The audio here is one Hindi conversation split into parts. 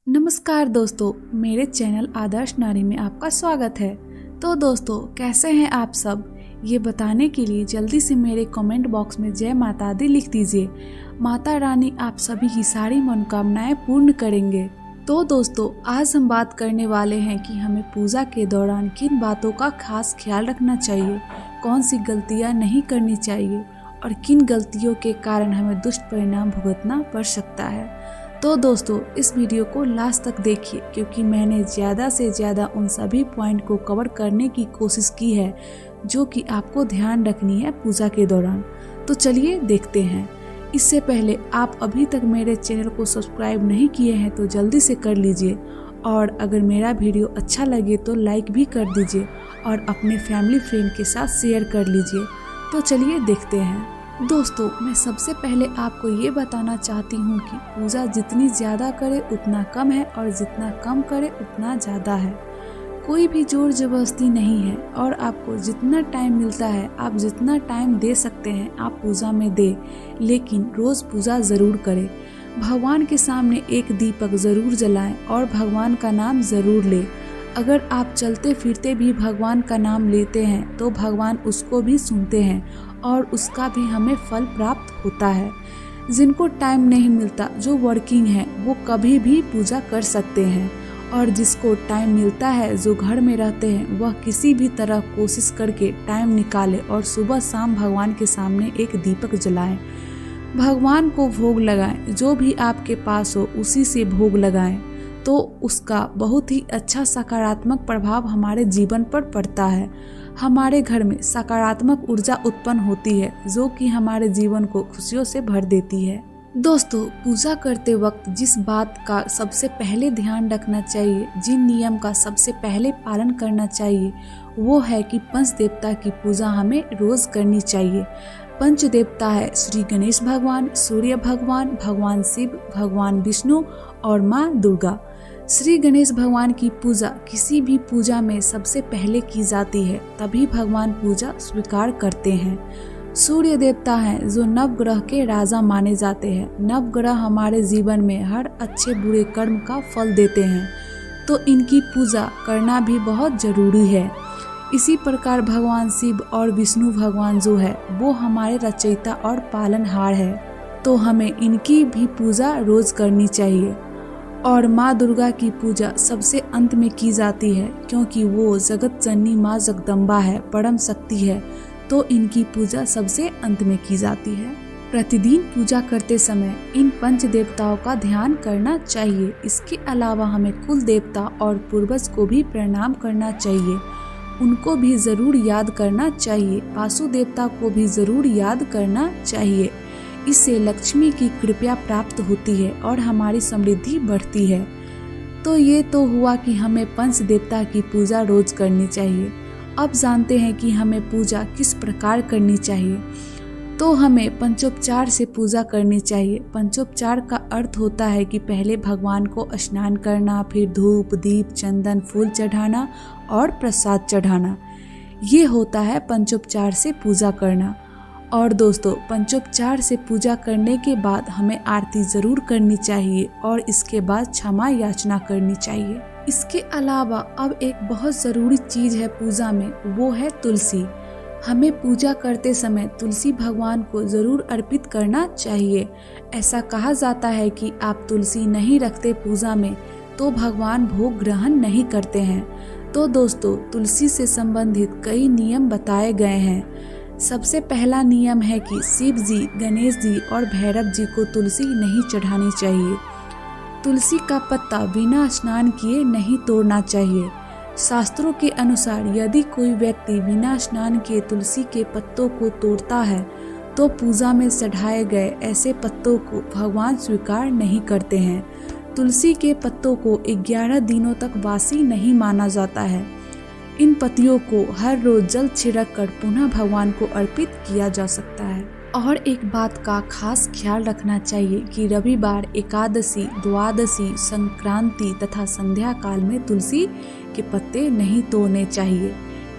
नमस्कार दोस्तों, मेरे चैनल आदर्श नारी में आपका स्वागत है। तो दोस्तों, कैसे हैं आप सब? ये बताने के लिए जल्दी से मेरे कमेंट बॉक्स में जय माता दी लिख दीजिए। माता रानी आप सभी की सारी मनोकामनाएं पूर्ण करेंगे। तो दोस्तों, आज हम बात करने वाले हैं कि हमें पूजा के दौरान किन बातों का खास ख्याल रखना चाहिए, कौन सी गलतियां नहीं करनी चाहिए और किन गलतियों के कारण हमें दुष्ट परिणाम भुगतना पड़ सकता है। तो दोस्तों, इस वीडियो को लास्ट तक देखिए क्योंकि मैंने ज़्यादा से ज़्यादा उन सभी पॉइंट को कवर करने की कोशिश की है जो कि आपको ध्यान रखनी है पूजा के दौरान। तो चलिए देखते हैं। इससे पहले आप अभी तक मेरे चैनल को सब्सक्राइब नहीं किए हैं तो जल्दी से कर लीजिए और अगर मेरा वीडियो अच्छा लगे तो लाइक भी कर दीजिए और अपने फैमिली फ्रेंड के साथ शेयर कर लीजिए। तो चलिए देखते हैं। दोस्तों, मैं सबसे पहले आपको ये बताना चाहती हूँ कि पूजा जितनी ज़्यादा करे उतना कम है और जितना कम करे उतना ज़्यादा है। कोई भी जोर जबरदस्ती नहीं है और आपको जितना टाइम मिलता है, आप जितना टाइम दे सकते हैं आप पूजा में दे, लेकिन रोज़ पूजा ज़रूर करें। भगवान के सामने एक दीपक ज़रूर जलाएं और भगवान का नाम ज़रूर लें। अगर आप चलते फिरते भी भगवान का नाम लेते हैं तो भगवान उसको भी सुनते हैं और उसका भी हमें फल प्राप्त होता है। जिनको टाइम नहीं मिलता, जो वर्किंग है, वो कभी भी पूजा कर सकते हैं और जिसको टाइम मिलता है, जो घर में रहते हैं, वह किसी भी तरह कोशिश करके टाइम निकाले और सुबह शाम भगवान के सामने एक दीपक जलाएं। भगवान को भोग लगाएं, जो भी आपके पास हो उसी से भोग लगाएं, तो उसका बहुत ही अच्छा सकारात्मक प्रभाव हमारे जीवन पर पड़ता है। हमारे घर में सकारात्मक ऊर्जा उत्पन्न होती है जो कि हमारे जीवन को खुशियों से भर देती है। दोस्तों, पूजा करते वक्त जिस बात का सबसे पहले ध्यान रखना चाहिए, जिन नियम का सबसे पहले पालन करना चाहिए, वो है कि पंच देवता की पूजा हमें रोज करनी चाहिए। पंच देवता है श्री गणेश भगवान, सूर्य भगवान, भगवान शिव, भगवान विष्णु और माँ दुर्गा। श्री गणेश भगवान की पूजा किसी भी पूजा में सबसे पहले की जाती है, तभी भगवान पूजा स्वीकार करते हैं। सूर्य देवता हैं जो नवग्रह के राजा माने जाते हैं। नवग्रह हमारे जीवन में हर अच्छे बुरे कर्म का फल देते हैं, तो इनकी पूजा करना भी बहुत जरूरी है। इसी प्रकार भगवान शिव और विष्णु भगवान जो है वो हमारे रचयिता और पालनहार है, तो हमें इनकी भी पूजा रोज करनी चाहिए। और माँ दुर्गा की पूजा सबसे अंत में की जाती है क्योंकि वो जगत जननी माँ जगदम्बा है, परम शक्ति है, तो इनकी पूजा सबसे अंत में की जाती है। प्रतिदिन पूजा करते समय इन पंच देवताओं का ध्यान करना चाहिए। इसके अलावा हमें कुल देवता और पूर्वज को भी प्रणाम करना चाहिए, उनको भी जरूर याद करना चाहिए। वासु देवता को भी जरूर याद करना चाहिए। इससे लक्ष्मी की कृपा प्राप्त होती है और हमारी समृद्धि बढ़ती है। तो ये तो हुआ कि हमें पंच देवता की पूजा रोज करनी चाहिए। अब जानते हैं कि हमें पूजा किस प्रकार करनी चाहिए। तो हमें पंचोपचार से पूजा करनी चाहिए। पंचोपचार का अर्थ होता है कि पहले भगवान को स्नान करना, फिर धूप, दीप, चंदन, फूल चढ़ाना और प्रसाद चढ़ाना। ये होता है पंचोपचार से पूजा करना। और दोस्तों, पंचोपचार से पूजा करने के बाद हमें आरती जरूर करनी चाहिए और इसके बाद क्षमा याचना करनी चाहिए। इसके अलावा अब एक बहुत ज़रूरी चीज़ है पूजा में, वो है तुलसी। हमें पूजा करते समय तुलसी भगवान को ज़रूर अर्पित करना चाहिए। ऐसा कहा जाता है कि आप तुलसी नहीं रखते पूजा में तो भगवान भोग ग्रहण नहीं करते हैं। तो दोस्तों, तुलसी से संबंधित कई नियम बताए गए हैं। सबसे पहला नियम है कि शिव जी, गणेश जी और भैरव जी को तुलसी नहीं चढ़ानी चाहिए। तुलसी का पत्ता बिना स्नान किए नहीं तोड़ना चाहिए। शास्त्रों के अनुसार यदि कोई व्यक्ति बिना स्नान किए तुलसी के पत्तों को तोड़ता है तो पूजा में चढ़ाए गए ऐसे पत्तों को भगवान स्वीकार नहीं करते हैं। तुलसी के पत्तों को 11 दिनों तक बासी नहीं माना जाता है। इन पत्तियों को हर रोज जल छिड़क कर पुनः भगवान को अर्पित किया जा सकता है। और एक बात का खास ख्याल रखना चाहिए कि रविवार, एकादशी, द्वादशी, संक्रांति तथा संध्या काल में तुलसी के पत्ते नहीं तोड़ने चाहिए।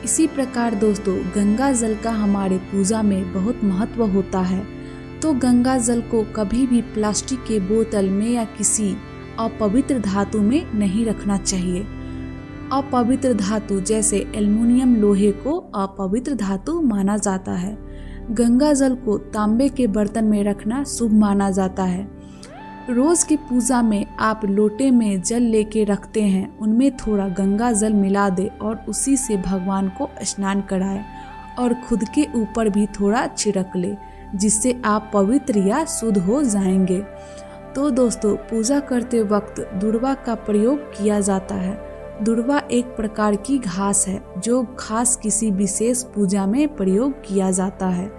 इसी प्रकार दोस्तों, गंगा जल का हमारे पूजा में बहुत महत्व होता है। तो गंगा जल को कभी भी प्लास्टिक के बोतल में या किसी अपवित्र धातु में नहीं रखना चाहिए। अपवित्र धातु जैसे एल्युमिनियम, लोहे को अपवित्र धातु माना जाता है। गंगा जल को तांबे के बर्तन में रखना शुभ माना जाता है। रोज की पूजा में आप लोटे में जल लेके रखते हैं, उनमें थोड़ा गंगा जल मिला दे और उसी से भगवान को स्नान कराए और खुद के ऊपर भी थोड़ा छिड़क ले, जिससे आप पवित्र या शुद्ध हो जाएंगे। तो दोस्तों, पूजा करते वक्त दुर्वा का प्रयोग किया जाता है। दुर्वा एक प्रकार की घास है जो खास किसी विशेष पूजा में प्रयोग किया जाता है।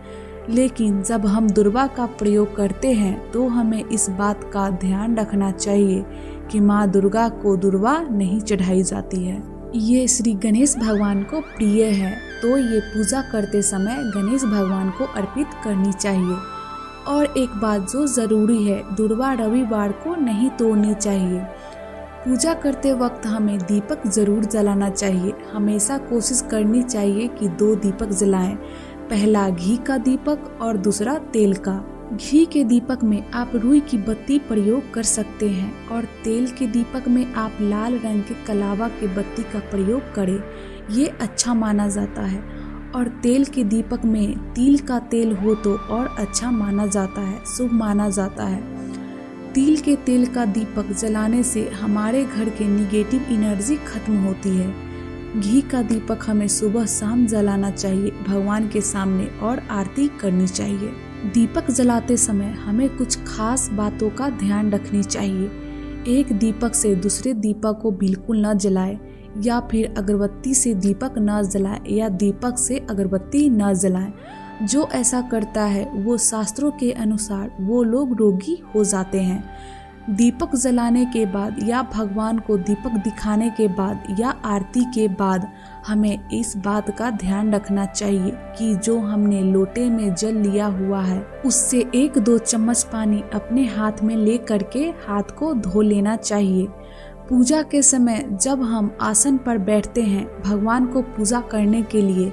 लेकिन जब हम दुर्वा का प्रयोग करते हैं तो हमें इस बात का ध्यान रखना चाहिए कि माँ दुर्गा को दुर्वा नहीं चढ़ाई जाती है। ये श्री गणेश भगवान को प्रिय है, तो ये पूजा करते समय गणेश भगवान को अर्पित करनी चाहिए। और एक बात जो ज़रूरी है, दुर्वा रविवार को नहीं तोड़नी चाहिए। पूजा करते वक्त हमें दीपक ज़रूर जलाना चाहिए। हमेशा कोशिश करनी चाहिए कि 2 दीपक जलाएं, पहला घी का दीपक और दूसरा तेल का। घी के दीपक में आप रुई की बत्ती प्रयोग कर सकते हैं और तेल के दीपक में आप लाल रंग के कलावा के बत्ती का प्रयोग करें, ये अच्छा माना जाता है। और तेल के दीपक में तिल का तेल हो तो और अच्छा माना जाता है, शुभ माना जाता है। तिल के तेल का दीपक जलाने से हमारे घर के निगेटिव एनर्जी खत्म होती है। घी का दीपक हमें सुबह शाम जलाना चाहिए भगवान के सामने और आरती करनी चाहिए। दीपक जलाते समय हमें कुछ खास बातों का ध्यान रखनी चाहिए। एक दीपक से दूसरे दीपक को बिल्कुल न जलाए, या फिर अगरबत्ती से दीपक न जलाए या दीपक से अगरबत्ती न जलाए। जो ऐसा करता है वो शास्त्रों के अनुसार वो लोग रोगी हो जाते हैं। दीपक जलाने के बाद या भगवान को दीपक दिखाने के बाद या आरती के बाद हमें इस बात का ध्यान रखना चाहिए कि जो हमने लोटे में जल लिया हुआ है उससे 1-2 चम्मच पानी अपने हाथ में ले करके हाथ को धो लेना चाहिए। पूजा के समय जब हम आसन पर बैठते हैं भगवान को पूजा करने के लिए,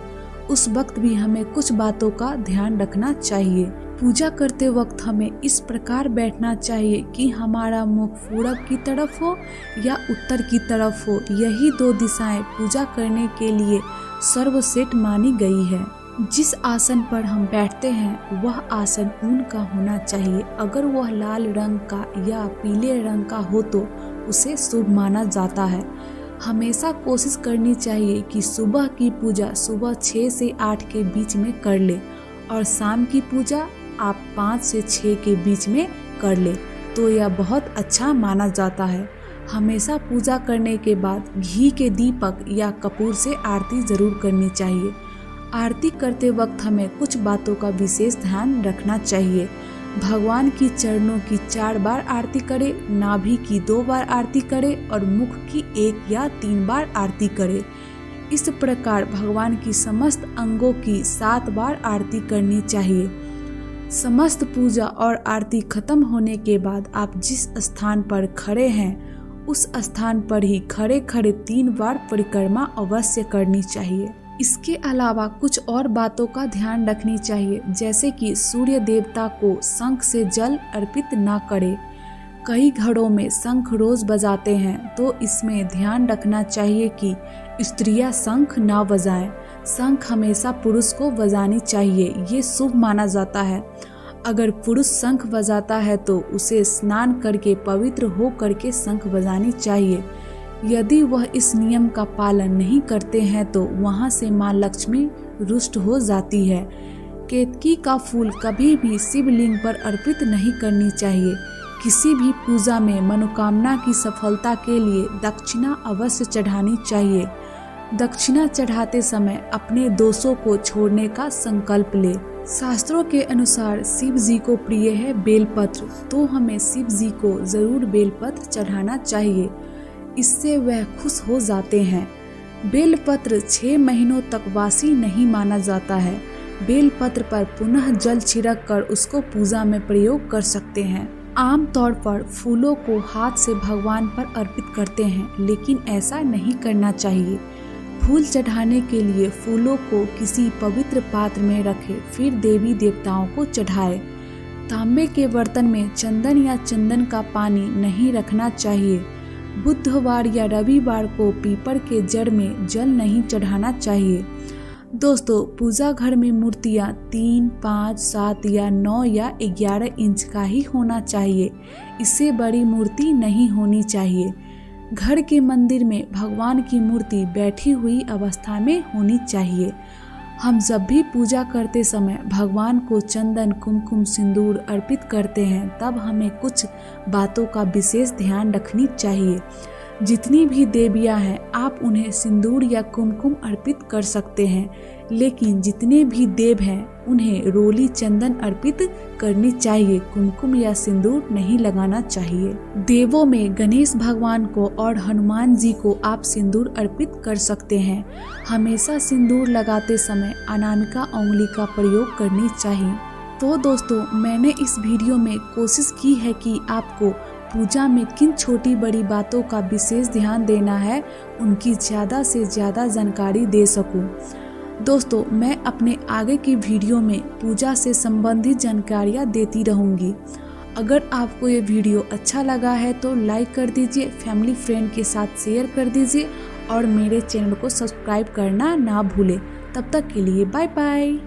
उस वक्त भी हमें कुछ बातों का ध्यान रखना चाहिए। पूजा करते वक्त हमें इस प्रकार बैठना चाहिए कि हमारा मुख पूरब की तरफ हो या उत्तर की तरफ हो। यही 2 दिशाएं पूजा करने के लिए सर्वश्रेष्ठ मानी गई है। जिस आसन पर हम बैठते हैं वह आसन ऊन का होना चाहिए। अगर वह लाल रंग का या पीले रंग का हो तो उसे शुभ माना जाता है। हमेशा कोशिश करनी चाहिए कि सुबह की पूजा सुबह 6 से 8 के बीच में कर ले और शाम की पूजा आप 5 से 6 के बीच में कर ले, तो यह बहुत अच्छा माना जाता है। हमेशा पूजा करने के बाद घी के दीपक या कपूर से आरती जरूर करनी चाहिए। आरती करते वक्त हमें कुछ बातों का विशेष ध्यान रखना चाहिए। भगवान की चरणों की 4 बार आरती करे, नाभि की 2 बार आरती करे और मुख की 1 या 3 बार आरती करे। इस प्रकार भगवान की समस्त अंगों की 7 बार आरती करनी चाहिए। समस्त पूजा और आरती खत्म होने के बाद आप जिस स्थान पर खड़े हैं उस स्थान पर ही खड़े खड़े 3 बार परिक्रमा अवश्य करनी चाहिए। इसके अलावा कुछ और बातों का ध्यान रखनी चाहिए, जैसे कि सूर्य देवता को शंख से जल अर्पित ना करें। कई घरों में शंख रोज बजाते हैं, तो इसमें ध्यान रखना चाहिए कि स्त्रियां शंख ना बजाएं। शंख हमेशा पुरुष को बजानी चाहिए, ये शुभ माना जाता है। अगर पुरुष शंख बजाता है तो उसे स्नान करके पवित्र हो करके शंख बजानी चाहिए। यदि वह इस नियम का पालन नहीं करते हैं तो वहां से माँ लक्ष्मी रुष्ट हो जाती है। केतकी का फूल कभी भी शिवलिंग पर अर्पित नहीं करनी चाहिए। किसी भी पूजा में मनोकामना की सफलता के लिए दक्षिणा अवश्य चढ़ानी चाहिए। दक्षिणा चढ़ाते समय अपने दोषों को छोड़ने का संकल्प ले। शास्त्रों के अनुसार शिव जी को प्रिय है बेलपत्र, तो हमें शिव जी को जरूर बेलपत्र चढ़ाना चाहिए, इससे वह खुश हो जाते हैं। बेलपत्र 6 महीनों तक वासी नहीं माना जाता है। बेलपत्र पर पुनः जल छिड़क कर उसको पूजा में प्रयोग कर सकते हैं। आमतौर पर फूलों को हाथ से भगवान पर अर्पित करते हैं, लेकिन ऐसा नहीं करना चाहिए। फूल चढ़ाने के लिए फूलों को किसी पवित्र पात्र में रखें, फिर देवी देवताओं को चढ़ाएं। तांबे के बर्तन में चंदन या चंदन का पानी नहीं रखना चाहिए। बुधवार या रविवार को पीपल के जड़ में जल नहीं चढ़ाना चाहिए। दोस्तों, पूजा घर में मूर्तियाँ 3, 5, 7 या 9 या 11 इंच का ही होना चाहिए। इससे बड़ी मूर्ति नहीं होनी चाहिए। घर के मंदिर में भगवान की मूर्ति बैठी हुई अवस्था में होनी चाहिए। हम जब भी पूजा करते समय भगवान को चंदन, कुमकुम, सिंदूर अर्पित करते हैं, तब हमें कुछ बातों का विशेष ध्यान रखनी चाहिए। जितनी भी देवियां हैं, आप उन्हें सिंदूर या कुमकुम अर्पित कर सकते हैं, लेकिन जितने भी देव हैं उन्हें रोली चंदन अर्पित करनी चाहिए। कुमकुम या सिंदूर नहीं लगाना चाहिए। देवों में गणेश भगवान को और हनुमान जी को आप सिंदूर अर्पित कर सकते हैं। हमेशा सिंदूर लगाते समय अनामिका उंगली का प्रयोग करनी चाहिए। तो दोस्तों, मैंने इस वीडियो में कोशिश की है कि आपको पूजा में किन छोटी बड़ी बातों का विशेष ध्यान देना है, उनकी ज़्यादा से ज़्यादा जानकारी दे सकूं। दोस्तों, मैं अपने आगे की वीडियो में पूजा से संबंधित जानकारियाँ देती रहूँगी। अगर आपको ये वीडियो अच्छा लगा है तो लाइक कर दीजिए, फैमिली फ्रेंड के साथ शेयर कर दीजिए और मेरे चैनल को सब्सक्राइब करना ना भूलें। तब तक के लिए बाय बाय।